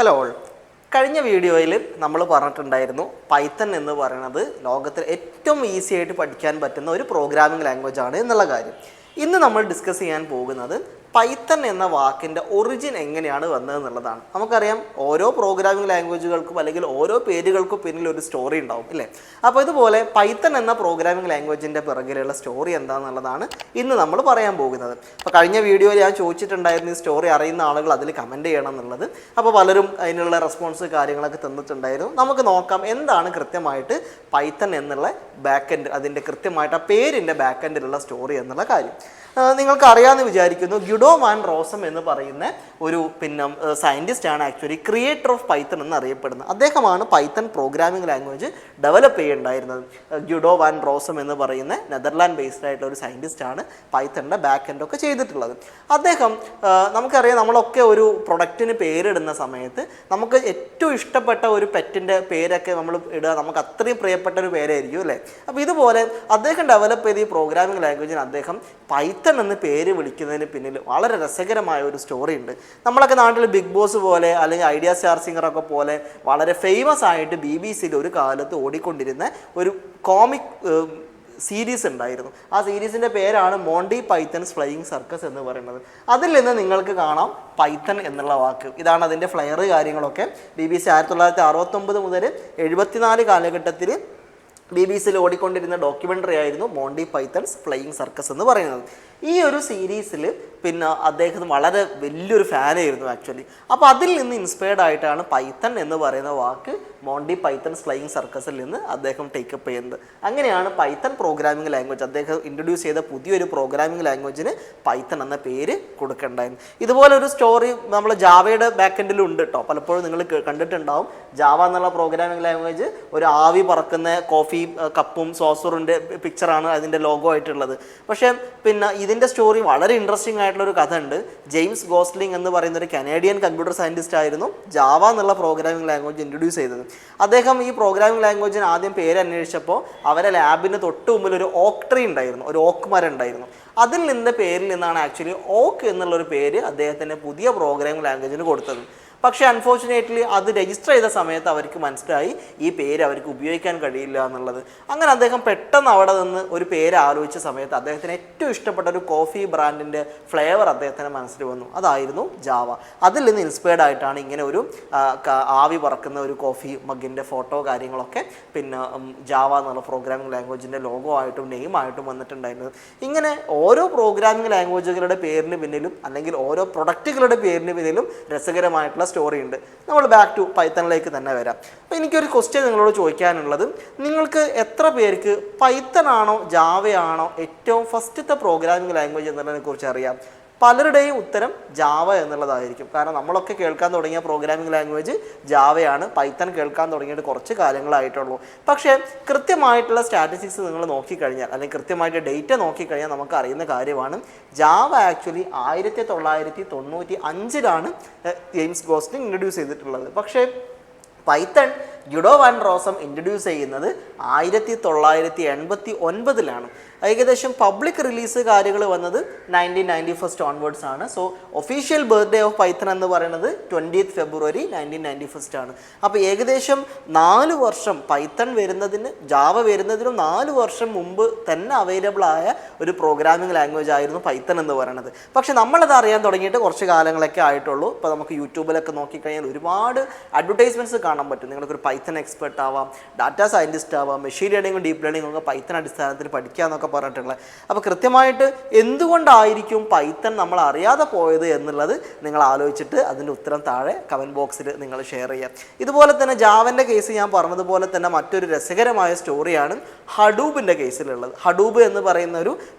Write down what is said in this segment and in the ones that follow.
Hello all. കഴിഞ്ഞ വീഡിയോയിൽ നമ്മൾ പറഞ്ഞിട്ടുണ്ടായിരുന്നു പൈത്തൺ എന്ന് പറയുന്നത് ലോകത്തിൽ ഏറ്റവും ഈസി ആയിട്ട് പഠിക്കാൻ പറ്റുന്ന ഒരു പ്രോഗ്രാമിംഗ് ലാംഗ്വേജ് ആണ് എന്നുള്ള കാര്യം. ഇന്ന് നമ്മൾ ഡിസ്കസ് ചെയ്യാൻ പോകുന്നത് പൈത്തൺ എന്ന വാക്കിൻ്റെ ഒറിജിൻ എങ്ങനെയാണ് വന്നതെന്നുള്ളതാണ്. നമുക്കറിയാം ഓരോ പ്രോഗ്രാമിംഗ് ലാംഗ്വേജുകൾക്കും അല്ലെങ്കിൽ ഓരോ പേരുകൾക്കും പിന്നിൽ ഒരു സ്റ്റോറി ഉണ്ടാവും ഇല്ലേ. അപ്പോൾ ഇതുപോലെ പൈത്തൺ എന്ന പ്രോഗ്രാമിംഗ് ലാംഗ്വേജിൻ്റെ പിറകിലുള്ള സ്റ്റോറി എന്താണെന്നുള്ളതാണ് ഇന്ന് നമ്മൾ പറയാൻ പോകുന്നത്. അപ്പോൾ കഴിഞ്ഞ വീഡിയോയിൽ ഞാൻ ചോദിച്ചിട്ടുണ്ടായിരുന്നു ഈ സ്റ്റോറി അറിയുന്ന ആളുകൾ അതിൽ കമൻറ്റ് ചെയ്യണം എന്നുള്ളത്. അപ്പോൾ പലരും അതിനുള്ള റെസ്പോൺസ് കാര്യങ്ങളൊക്കെ തന്നിട്ടുണ്ടായിരുന്നു. നമുക്ക് നോക്കാം എന്താണ് കൃത്യമായിട്ട് പൈത്തൺ എന്നുള്ള ബാക്ക് എൻഡ്, അതിൻ്റെ കൃത്യമായിട്ട് ആ പേരിൻ്റെ ബാക്ക് എൻഡിലുള്ള സ്റ്റോറി എന്നുള്ള കാര്യം. നിങ്ങൾക്ക് അറിയാമെന്ന് വിചാരിക്കുന്നു. ഗ്യുഡോ വാൻ റോസം എന്ന് പറയുന്ന ഒരു സയൻറ്റിസ്റ്റ് ആണ് ആക്ച്വലി ക്രിയേറ്റർ ഓഫ് പൈത്തൺ എന്ന് അറിയപ്പെടുന്നത്. അദ്ദേഹമാണ് പൈത്തൺ പ്രോഗ്രാമിംഗ് ലാംഗ്വേജ് ഡെവലപ്പ് ചെയ്യുന്നുണ്ടായിരുന്നത്. ഗ്യുഡോ വാൻ റോസം എന്ന് പറയുന്ന നെതർലാൻഡ് ബേസ്ഡ് ആയിട്ടുള്ള ഒരു സയൻറ്റിസ്റ്റ് ആണ് പൈത്തണിൻ്റെ ബാക്ക് എൻഡ് ഒക്കെ ചെയ്തിട്ടുള്ളത്. അദ്ദേഹം നമുക്കറിയാം, നമ്മളൊക്കെ ഒരു പ്രൊഡക്റ്റിന് പേരിടുന്ന സമയത്ത് നമുക്ക് ഏറ്റവും ഇഷ്ടപ്പെട്ട ഒരു പെറ്റിൻ്റെ പേരൊക്കെ നമ്മൾ ഇടുക, നമുക്ക് അത്രയും പ്രിയപ്പെട്ട ഒരു പേരായിരിക്കും അല്ലേ. അപ്പോൾ ഇതുപോലെ അദ്ദേഹം ഡെവലപ്പ് ചെയ്ത ഈ പ്രോഗ്രാമിംഗ് ലാംഗ്വേജിന് അദ്ദേഹം പൈത്തൺ എന്ന് പേര് വിളിക്കുന്നതിന് പിന്നിൽ വളരെ രസകരമായ ഒരു സ്റ്റോറി ഉണ്ട്. നമ്മളൊക്കെ നാട്ടിൽ ബിഗ് ബോസ് പോലെ അല്ലെങ്കിൽ ഐഡിയ സ്റ്റാർ സിംഗറൊക്കെ പോലെ വളരെ ഫേമസ് ആയിട്ട് BBC-യിൽ ഒരു കാലത്ത് ഓടിക്കൊണ്ടിരുന്ന ഒരു കോമിക് സീരീസ് ഉണ്ടായിരുന്നു. ആ സീരീസിൻ്റെ പേരാണ് മോണ്ടി പൈത്തൺസ് ഫ്ലൈയിങ് സർക്കസ് എന്ന് പറയുന്നത്. അതിൽ നിന്ന് നിങ്ങൾക്ക് കാണാം പൈത്തൺ എന്നുള്ള വാക്ക്. ഇതാണ് അതിൻ്റെ ഫ്ലയർ കാര്യങ്ങളൊക്കെ. BBC 1969 മുതൽ 74 കാലഘട്ടത്തിൽ BBC-യിൽ ഓടിക്കൊണ്ടിരുന്ന ഡോക്യുമെൻ്ററി ആയിരുന്നു മോണ്ടി പൈത്തൺസ് ഫ്ലൈയിങ് സർക്കസ് എന്ന് പറയുന്നത്. ഈ ഒരു സീരീസിൽ അദ്ദേഹം വളരെ വലിയൊരു ഫാനായിരുന്നു ആക്ച്വലി. അപ്പോൾ അതിൽ നിന്ന് ഇൻസ്പയർഡ് ആയിട്ടാണ് പൈത്തൺ എന്ന് പറയുന്ന വാക്ക് മോണ്ടി പൈത്തൺസ് ഫ്ലൈയിങ് സർക്കസിൽ നിന്ന് അദ്ദേഹം ടേക്കപ്പ് ചെയ്യുന്നത്. അങ്ങനെയാണ് പൈത്തൺ പ്രോഗ്രാമിംഗ് ലാംഗ്വേജ്, അദ്ദേഹം ഇൻട്രൊഡ്യൂസ് ചെയ്ത പുതിയൊരു പ്രോഗ്രാമിംഗ് ലാംഗ്വേജിന് പൈത്തൺ എന്ന പേര് കൊടുക്കേണ്ടായിരുന്നു. ഇതുപോലെ ഒരു സ്റ്റോറി നമ്മൾ ജാവയുടെ ബാക്കെൻഡിലും ഉണ്ട് കേട്ടോ. പലപ്പോഴും നിങ്ങൾ കണ്ടിട്ടുണ്ടാവും. ജാവ എന്നുള്ള പ്രോഗ്രാമിംഗ് ലാംഗ്വേജ് ഒരു ആവി പറക്കുന്ന കോഫി കപ്പും സോസറിൻ്റെ പിക്ചറാണ് അതിൻ്റെ ലോഗോ ആയിട്ടുള്ളത്. പക്ഷേ ഇതിൻ്റെ സ്റ്റോറി വളരെ ഇൻട്രസ്റ്റിംഗ് ആയിട്ടുള്ളൊരു കഥ ഉണ്ട്. ജെയിംസ് ഗോസ്ലിംഗ് എന്ന് പറയുന്ന ഒരു കനേഡിയൻ കമ്പ്യൂട്ടർ സയൻറ്റിസ്റ്റ് ആയിരുന്നു ജാവ എന്നുള്ള പ്രോഗ്രാമിംഗ് ലാംഗ്വേജ് ഇൻട്രൊഡ്യൂസ് ചെയ്തത്. അദ്ദേഹം ഈ പ്രോഗ്രാമിംഗ് ലാംഗ്വേജിന് ആദ്യം പേര് അന്വേഷിച്ചപ്പോൾ അവരെ ലാബിന് തൊട്ട് മുമ്പിൽ ഒരു ഓക്ക് ട്രീ ഉണ്ടായിരുന്നു, ഒരു ഓക്ക് മരം ഉണ്ടായിരുന്നു. അതിൽ നിന്ന പേരിൽ നിന്നാണ് ആക്ച്വലി ഓക്ക് എന്നുള്ളൊരു പേര് അദ്ദേഹത്തിൻ്റെ പുതിയ പ്രോഗ്രാമിംഗ് ലാംഗ്വേജിന് കൊടുത്തത്. പക്ഷേ അൺഫോർച്ചുനേറ്റ്ലി അത് രജിസ്റ്റർ ചെയ്ത സമയത്ത് അവർക്ക് മനസ്സിലായി ഈ പേര് അവർക്ക് ഉപയോഗിക്കാൻ കഴിയില്ല എന്നുള്ളത്. അങ്ങനെ അദ്ദേഹം പെട്ടെന്ന് അവിടെ നിന്ന് ഒരു പേര് ആലോചിച്ച സമയത്ത് അദ്ദേഹത്തിന് ഏറ്റവും ഇഷ്ടപ്പെട്ട ഒരു കോഫി ബ്രാൻഡിൻ്റെ ഫ്ലേവർ അദ്ദേഹത്തിൻ്റെ മനസ്സിൽ വന്നു. അതായിരുന്നു ജാവ. അതിൽ നിന്ന് ഇൻസ്പയർഡ് ആയിട്ടാണ് ഇങ്ങനെ ഒരു ആവി പറക്കുന്ന ഒരു കോഫി മഗിൻ്റെ ഫോട്ടോ കാര്യങ്ങളൊക്കെ ജാവ എന്നുള്ള പ്രോഗ്രാമിംഗ് ലാംഗ്വേജിൻ്റെ ലോഗോ ആയിട്ടും നെയിമായിട്ടും വന്നിട്ടുണ്ടായിരുന്നത്. ഇങ്ങനെ ഓരോ പ്രോഗ്രാമിംഗ് ലാംഗ്വേജുകളുടെ പേരിന് പിന്നിലും അല്ലെങ്കിൽ ഓരോ പ്രൊഡക്റ്റുകളുടെ പേരിന് പിന്നിലും രസകരമായിട്ടുള്ള സ്റ്റോറി ഉണ്ട്. നമ്മൾ ബാക്ക് ടു പൈത്തണിലേക്ക് തന്നെ വരാം. അപ്പോൾ എനിക്കൊരു ക്വസ്റ്റ്യൻ നിങ്ങളോട് ചോദിക്കാനുള്ളത്, നിങ്ങൾക്ക് എത്ര പേർക്ക് പൈത്തൺ ആണോ ജാവയാണോ ഏറ്റവും ഫസ്റ്റത്തെ പ്രോഗ്രാമിംഗ് ലാംഗ്വേജ് എന്നുള്ളതിനെ കുറിച്ച് അറിയാം? പലരുടെയും ഉത്തരം ജാവ എന്നുള്ളതായിരിക്കും. കാരണം നമ്മളൊക്കെ കേൾക്കാൻ തുടങ്ങിയ പ്രോഗ്രാമിംഗ് ലാംഗ്വേജ് ജാവയാണ്. പൈത്തൺ കേൾക്കാൻ തുടങ്ങിയിട്ട് കുറച്ച് കാലങ്ങളായിട്ടുള്ളൂ. പക്ഷേ കൃത്യമായിട്ടുള്ള സ്റ്റാറ്റിസ്റ്റിക്സ് നിങ്ങൾ നോക്കിക്കഴിഞ്ഞാൽ അല്ലെങ്കിൽ കൃത്യമായിട്ട് ഡേറ്റ നോക്കിക്കഴിഞ്ഞാൽ നമുക്ക് അറിയുന്ന കാര്യമാണ് ജാവ ആക്ച്വലി 1995-ലാണ് ജെയിംസ് ഗോസ്ലിംഗ് ഇൻട്രൊഡ്യൂസ് ചെയ്തിട്ടുള്ളത്. പക്ഷേ Python Guido van Rossum introduce ചെയ്യുന്നത് 1989-ലാണ്. ഏകദേശം പബ്ലിക് റിലീസ് കാര്യങ്ങൾ വന്നത് 1991 ഓൺവേർഡ്സ് ആണ്. So official birthday of Python എന്ന് പറയുന്നത് 20th February 1991 ആണ്. അപ്പോൾ ഏകദേശം 4 വർഷം പൈത്തൺ വരുന്നതിന് ജാവ വരുന്നതിനും 4 വർഷം മുമ്പ് തന്നെ അവൈലബിൾ ആയ ഒരു പ്രോഗ്രാമിംഗ് ലാംഗ്വേജ് ആയിരുന്നു പൈത്തൺ എന്ന് പറയുന്നത്. പക്ഷേ നമ്മളത് അറിയാൻ തുടങ്ങിയിട്ട് കുറച്ച് കാലങ്ങളൊക്കെ ആയിട്ടുള്ളൂ. ഇപ്പോൾ നമുക്ക് യൂട്യൂബിലൊക്കെ നോക്കിക്കഴിഞ്ഞാൽ ഒരുപാട് അഡ്വർടൈസ്മെൻറ്റ്സ് കാണാൻ പറ്റും. നിങ്ങൾക്കൊരു പൈത്തൺ എക്സ്പെർട്ട് ആവാം, ഡാറ്റാ സയൻറ്റിസ്റ്റ് ആവാം, മെഷീൻ ലേണിങ്ങും ഡീപ്പ് ലേണിങ്ങും ഒക്കെ പൈത്തൺ അടിസ്ഥാനത്തിൽ പഠിക്കുക എന്നൊക്കെ പറഞ്ഞിട്ടുള്ളത്. അപ്പോൾ കൃത്യമായിട്ട് എന്തുകൊണ്ടായിരിക്കും പൈത്തൺ നമ്മൾ അറിയാതെ പോയത് എന്നുള്ളത് നിങ്ങൾ ആലോചിച്ചിട്ട് അതിൻ്റെ ഉത്തരം താഴെ കമൻറ്റ് ബോക്സിൽ നിങ്ങൾ ഷെയർ ചെയ്യാം. ഇതുപോലെ തന്നെ ജാവൻ്റെ കേസ് ഞാൻ പറഞ്ഞതുപോലെ തന്നെ മറ്റൊരു രസകരമായ സ്റ്റോറിയാണ് ഹഡൂബിൻ്റെ കേസിലുള്ളത്. ഹഡൂബ് എന്ന് പറയുന്ന ഒരു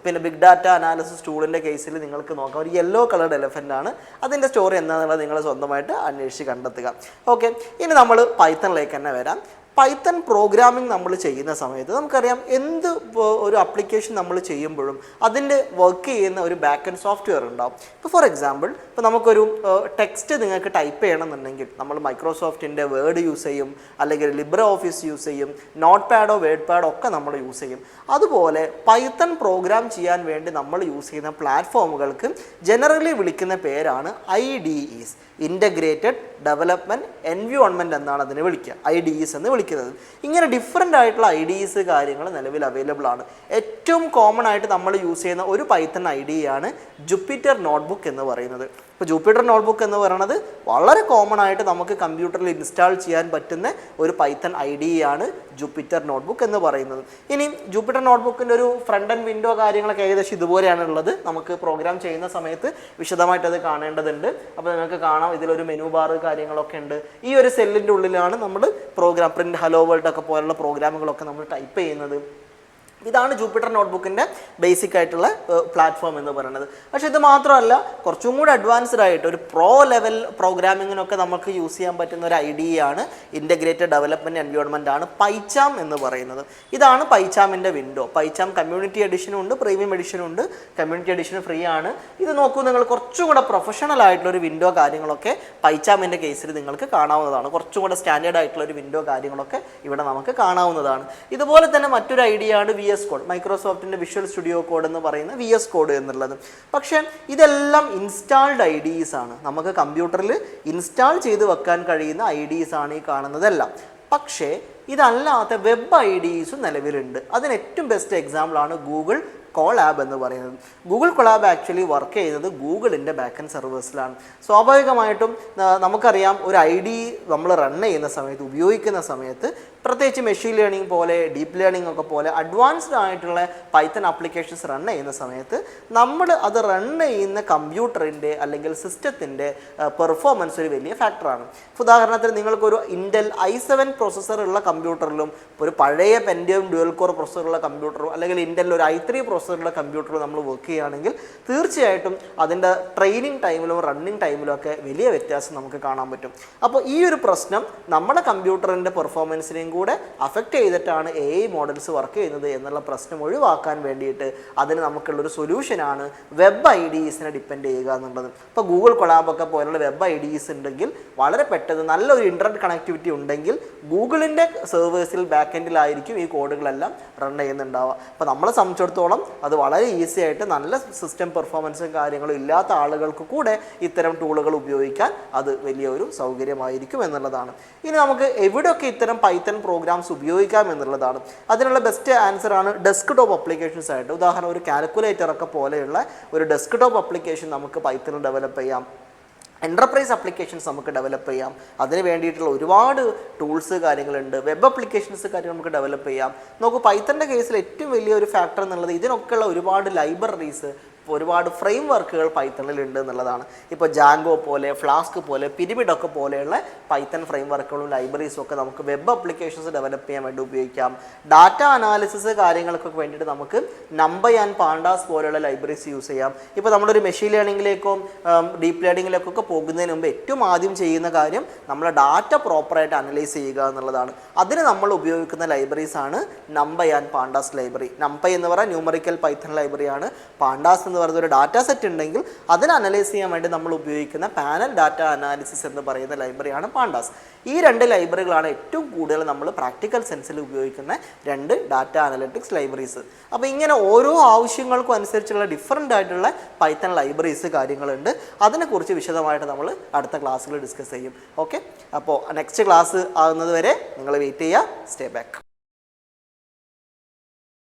ബിഗ് ഡാറ്റ അനാലിസിസ് ടൂളിൻ്റെ കേസിൽ നിങ്ങൾക്ക് നോക്കാം. ഒരു യെല്ലോ കളർഡ് എലഫൻ്റ് ആണ്. അതിൻ്റെ സ്റ്റോറി എന്താണെന്നുള്ളത് നിങ്ങൾ സ്വന്തമായിട്ട് അന്വേഷിച്ച് കണ്ടെത്തുക. ഓക്കെ, ഇനി നമ്മൾ പൈത്തണിലേക്ക് തന്നെ വരാം. പൈത്തൺ പ്രോഗ്രാമിംഗ് നമ്മൾ ചെയ്യുന്ന സമയത്ത് നമുക്കറിയാം എന്ത് ഒരു ആപ്ലിക്കേഷൻ നമ്മൾ ചെയ്യുമ്പോഴും അതിൻ്റെ വർക്ക് ചെയ്യുന്ന ഒരു ബാക്ക് എൻഡ് സോഫ്റ്റ്വെയർ ഉണ്ടാവും. ഇപ്പോൾ ഫോർ എക്സാമ്പിൾ നമുക്കൊരു ടെക്സ്റ്റ് നിങ്ങൾക്ക് ടൈപ്പ് ചെയ്യണമെന്നുണ്ടെങ്കിൽ നമ്മൾ മൈക്രോസോഫ്റ്റിൻ്റെ വേർഡ് യൂസ് ചെയ്യും, അല്ലെങ്കിൽ ലിബ്രെ ഓഫീസ് യൂസ് ചെയ്യും, നോട്ട് പാഡോ വേർഡ് പാഡോ ഒക്കെ നമ്മൾ യൂസ് ചെയ്യും. അതുപോലെ പൈത്തൺ പ്രോഗ്രാം ചെയ്യാൻ വേണ്ടി നമ്മൾ യൂസ് ചെയ്യുന്ന പ്ലാറ്റ്ഫോമുകൾക്ക് ജനറലി വിളിക്കുന്ന പേരാണ് IDEs. ഇൻ്റഗ്രേറ്റഡ് ഡെവലപ്മെൻറ്റ് എൻവയോൺമെൻറ്റ് എന്നാണ് അതിനെ വിളിക്കുക, IDEs എന്ന് വിളിക്കുന്നത്. ഇങ്ങനെ ഡിഫറെൻ്റ് ആയിട്ടുള്ള IDEs കാര്യങ്ങൾ നിലവിൽ അവൈലബിൾ ആണ്. ഏറ്റവും കോമൺ ആയിട്ട് നമ്മൾ യൂസ് ചെയ്യുന്ന ഒരു പൈത്തൺ IDE ആണ് ജുപ്പിറ്റർ നോട്ട്ബുക്ക് എന്ന് പറയുന്നത്. ഇപ്പോൾ ജൂപ്പിറ്റർ നോട്ട്ബുക്ക് എന്ന് പറയുന്നത് വളരെ കോമൺ ആയിട്ട് നമുക്ക് കമ്പ്യൂട്ടറിൽ ഇൻസ്റ്റാൾ ചെയ്യാൻ പറ്റുന്ന ഒരു പൈത്തൺ IDE ആണ് ജൂപ്പിറ്റർ നോട്ട്ബുക്ക് എന്ന് പറയുന്നത്. ഇനി ജൂപ്പിറ്റർ നോട്ട്ബുക്കിൻ്റെ ഒരു ഫ്രണ്ട് ആൻഡ് വിൻഡോ കാര്യങ്ങളൊക്കെ ഏകദേശം ഇതുപോലെയാണ് ഉള്ളത്. നമുക്ക് പ്രോഗ്രാം ചെയ്യുന്ന സമയത്ത് വിശദമായിട്ട് അത് കാണേണ്ടതുണ്ട്. അപ്പോൾ നിങ്ങൾക്ക് കാണാം ഇതിലൊരു മെനു ബാർ കാര്യങ്ങളൊക്കെ ഉണ്ട്. ഈ ഒരു സെല്ലിൻ്റെ ഉള്ളിലാണ് നമ്മൾ പ്രോഗ്രാം പ്രിൻറ്റ് ഹലോ വേൾഡ് ഒക്കെ പോലുള്ള പ്രോഗ്രാമുകളൊക്കെ നമ്മൾ ടൈപ്പ് ചെയ്യുന്നത്. ഇതാണ് ജൂപ്പിറ്റർ നോട്ട്ബുക്കിൻ്റെ ബേസിക് ആയിട്ടുള്ള പ്ലാറ്റ്ഫോം എന്ന് പറയുന്നത്. പക്ഷേ ഇത് മാത്രമല്ല, കുറച്ചും കൂടി അഡ്വാൻസ്ഡ് ആയിട്ട് ഒരു പ്രോ ലെവൽ പ്രോഗ്രാമിങ്ങിനൊക്കെ നമുക്ക് യൂസ് ചെയ്യാൻ പറ്റുന്ന ഒരു IDE ആണ് ഇൻ്റഗ്രേറ്റഡ് ഡെവലപ്മെൻറ്റ് എൻവയോൺമെൻറ്റ് ആണ് പൈച്ചാം എന്ന് പറയുന്നത്. ഇതാണ് പൈച്ചാമിൻ്റെ വിൻഡോ. പൈച്ചാം കമ്മ്യൂണിറ്റി എഡിഷനും ഉണ്ട്, പ്രീമിയം എഡിഷനും ഉണ്ട്. കമ്മ്യൂണിറ്റി എഡിഷൻ ഫ്രീ ആണ്. ഇത് നോക്കൂ, നിങ്ങൾ കുറച്ചും കൂടെ പ്രൊഫഷണൽ ആയിട്ടുള്ളൊരു വിൻഡോ കാര്യങ്ങളൊക്കെ പൈച്ചാമിൻ്റെ കേസിൽ നിങ്ങൾക്ക് കാണാവുന്നതാണ്. കുറച്ചും കൂടെ സ്റ്റാൻഡേർഡ് ആയിട്ടുള്ളൊരു വിൻഡോ കാര്യങ്ങളൊക്കെ ഇവിടെ നമുക്ക് കാണാവുന്നതാണ്. ഇതുപോലെ തന്നെ മറ്റൊരു IDE ആണ് VS കോഡ്, മൈക്രോസോഫ്റ്റിൻ്റെ വിഷ്വൽ സ്റ്റുഡിയോ കോഡ് എന്ന് പറയുന്ന VS കോഡ് എന്നുള്ളത്. പക്ഷേ ഇതെല്ലാം ഇൻസ്റ്റാൾഡ് IDEs ആണ്. നമുക്ക് കമ്പ്യൂട്ടറിൽ ഇൻസ്റ്റാൾ ചെയ്ത് വെക്കാൻ കഴിയുന്ന IDEs ആണ് ഈ കാണുന്നതെല്ലാം. പക്ഷേ ഇതല്ലാത്ത വെബ് IDEs നിലവിലുണ്ട്. അതിന് ഏറ്റവും ബെസ്റ്റ് എക്സാമ്പിളാണ് ഗൂഗിൾ കൊളാബ് എന്ന് പറയുന്നത്. ഗൂഗിൾ കൊളാബ് ആക്ച്വലി വർക്ക് ചെയ്യുന്നത് ഗൂഗിളിൻ്റെ ബാക്ക്-എൻഡ് സർവേഴ്സിലാണ്. സ്വാഭാവികമായിട്ടും നമുക്കറിയാം, ഒരു IDE നമ്മൾ റൺ ചെയ്യുന്ന സമയത്ത്, ഉപയോഗിക്കുന്ന സമയത്ത്, പ്രത്യേകിച്ച് മെഷീൻ ലേണിംഗ് പോലെ ഡീപ്പ് ലേണിംഗ് ഒക്കെ പോലെ അഡ്വാൻസ്ഡ് ആയിട്ടുള്ള പൈത്തൺ ആപ്ലിക്കേഷൻസ് റൺ ചെയ്യുന്ന സമയത്ത് നമ്മൾ അത് റൺ ചെയ്യുന്ന കമ്പ്യൂട്ടറിൻ്റെ അല്ലെങ്കിൽ സിസ്റ്റത്തിൻ്റെ പെർഫോമൻസ് ഒരു വലിയ ഫാക്ടറാണ്. ഉദാഹരണത്തിന് നിങ്ങൾക്കൊരു ഇൻ്റൽ i7 പ്രോസസ്സർ ഉള്ള കമ്പ്യൂട്ടറിലും ഒരു പഴയ പെൻറ്റിയം ഡ്യുവൽ കോർ പ്രോസസ്സറുള്ള കമ്പ്യൂട്ടറും അല്ലെങ്കിൽ ഇൻ്റൽ ഒരു i3 പ്രോസസ്സറുള്ള കമ്പ്യൂട്ടറും നമ്മൾ വർക്ക് ചെയ്യുകയാണെങ്കിൽ തീർച്ചയായിട്ടും അതിൻ്റെ ട്രെയിനിങ് ടൈമിലും റണ്ണിങ് ടൈമിലും ഒക്കെ വലിയ വ്യത്യാസം നമുക്ക് കാണാൻ പറ്റും. അപ്പോൾ ഈ ഒരു പ്രശ്നം നമ്മുടെ കമ്പ്യൂട്ടറിൻ്റെ പെർഫോമൻസിനെയും കൂടെ അഫക്റ്റ് ചെയ്തിട്ടാണ് AI മോഡൽസ് വർക്ക് ചെയ്യുന്നത് എന്നുള്ള പ്രശ്നം ഒഴിവാക്കാൻ വേണ്ടിയിട്ട് അതിന് നമുക്കുള്ളൊരു സൊല്യൂഷനാണ് വെബ് IDEsനെ ഡിപ്പെൻഡ് ചെയ്യുക എന്നുള്ളത്. ഇപ്പോൾ ഗൂഗിൾ കൊളാബൊക്കെ പോലുള്ള വെബ് IDEs ഉണ്ടെങ്കിൽ വളരെ പെട്ടെന്ന് നല്ലൊരു ഇൻ്റർനെറ്റ് കണക്ടിവിറ്റി ഉണ്ടെങ്കിൽ ഗൂഗിളിൻ്റെ സെർവേഴ്സിൽ ബാക്കെൻഡിലായിരിക്കും ഈ കോഡുകളെല്ലാം റൺ ചെയ്യുന്നുണ്ടാവുക. അപ്പോൾ നമ്മളെ സംബന്ധിച്ചിടത്തോളം അത് വളരെ ഈസി ആയിട്ട് നല്ല സിസ്റ്റം പെർഫോമൻസും കാര്യങ്ങളും ഇല്ലാത്ത ആളുകൾക്ക് കൂടെ ഇത്തരം ടൂളുകൾ ഉപയോഗിക്കാൻ അത് വലിയൊരു സൗകര്യമായിരിക്കും എന്നുള്ളതാണ്. ഇനി നമുക്ക് എവിടെയൊക്കെ ഇത്തരം പൈത്തൺ പ്രോഗ്രാംസ് ഉപയോഗിക്കാം എന്നുള്ളതാണ്. അതിനുള്ള ബെസ്റ്റ് ആൻസർ ആണ് ഡെസ്ക്ടോപ്പ് അപ്ലിക്കേഷൻസ് ആയിട്ട്. ഉദാഹരണം ഒരു കാൽക്കുലേറ്റർ ഒക്കെ പോലെയുള്ള ഒരു ഡെസ്ക്ടോപ്പ് അപ്ലിക്കേഷൻ നമുക്ക് പൈത്തണിൽ ഡെവലപ്പ് ചെയ്യാം. എൻ്റർപ്രൈസ് അപ്ലിക്കേഷൻസ് നമുക്ക് ഡെവലപ്പ് ചെയ്യാം. അതിന് വേണ്ടിയിട്ടുള്ള ഒരുപാട് ടൂൾസ് കാര്യങ്ങളുണ്ട്. വെബ് അപ്ലിക്കേഷൻസ് കാര്യങ്ങൾ നമുക്ക് ഡെവലപ്പ് ചെയ്യാം. നോക്കൂ, പൈത്തണിൻ്റെ കേസിൽ ഏറ്റവും വലിയൊരു ഫാക്ടർ എന്നുള്ളത് ഇതിനൊക്കെയുള്ള ഒരുപാട് ലൈബ്രറീസ്, ഒരുപാട് ഫ്രെയിം വർക്കുകൾ പൈത്തണിലുണ്ട് എന്നുള്ളതാണ്. ഇപ്പോൾ ജാങ്കോ പോലെ, ഫ്ലാസ്ക് പോലെ, പിരമിഡൊക്കെ പോലെയുള്ള പൈത്തൺ ഫ്രെയിം വർക്കുകളും ലൈബ്രറീസും ഒക്കെ നമുക്ക് വെബ് അപ്ലിക്കേഷൻസ് ഡെവലപ്പ് ചെയ്യാൻ വേണ്ടി ഉപയോഗിക്കാം. ഡാറ്റ അനാലിസിസ് കാര്യങ്ങൾക്കൊക്കെ വേണ്ടിയിട്ട് നമുക്ക് നംപൈ ആൻഡ് പാണ്ടാസ് പോലെയുള്ള ലൈബ്രറീസ് യൂസ് ചെയ്യാം. ഇപ്പോൾ നമ്മളൊരു മെഷീൻ ലേണിങ്ങിലേക്കോ ഡീപ്പ് ലേണിങ്ങിലേക്കൊക്കെ പോകുന്നതിന് മുമ്പ് ഏറ്റവും ആദ്യം ചെയ്യുന്ന കാര്യം നമ്മളെ ഡാറ്റ പ്രോപ്പറായിട്ട് അനലൈസ് ചെയ്യുക എന്നുള്ളതാണ്. അതിന് നമ്മൾ ഉപയോഗിക്കുന്ന ലൈബ്രറീസാണ് NumPy and pandas library. NumPy എന്ന് പറയുന്ന ന്യൂമറിക്കൽ പൈത്തൺ ലൈബ്രറിയാണ്. പാണ്ടാസ് എന്ന് പറയുന്ന ഒരു ഡാറ്റ സെറ്റ് ഉണ്ടെങ്കിൽ അതിനെ അനലൈസ് ചെയ്യാൻ വേണ്ടി നമ്മൾ ഉപയോഗിക്കുന്ന പാനൽ ഡാറ്റ അനാലിസിസ് എന്ന് പറയുന്ന ലൈബ്രറിയാണ് പാണ്ടാസ്. ഈ രണ്ട് ലൈബ്രറികളാണ് ഏറ്റവും കൂടുതൽ നമ്മൾ പ്രാക്ടിക്കൽ സെൻസിൽ ഉപയോഗിക്കുന്ന രണ്ട് ഡാറ്റ അനലിറ്റിക്സ് ലൈബ്രറീസ്. അപ്പോൾ ഇങ്ങനെ ഓരോ ആവശ്യങ്ങൾക്കും അനുസരിച്ചുള്ള ഡിഫറൻ്റ് ആയിട്ടുള്ള പൈത്തൺ ലൈബ്രറീസ് കാര്യങ്ങളുണ്ട്. അതിനെക്കുറിച്ച് വിശദമായിട്ട് നമ്മൾ അടുത്ത ക്ലാസ്സിൽ ഡിസ്കസ് ചെയ്യും. ഓക്കെ, അപ്പോൾ നെക്സ്റ്റ് ക്ലാസ് ആകുന്നത് വരെ നിങ്ങൾ വെയിറ്റ് ചെയ്യുക. Stay back.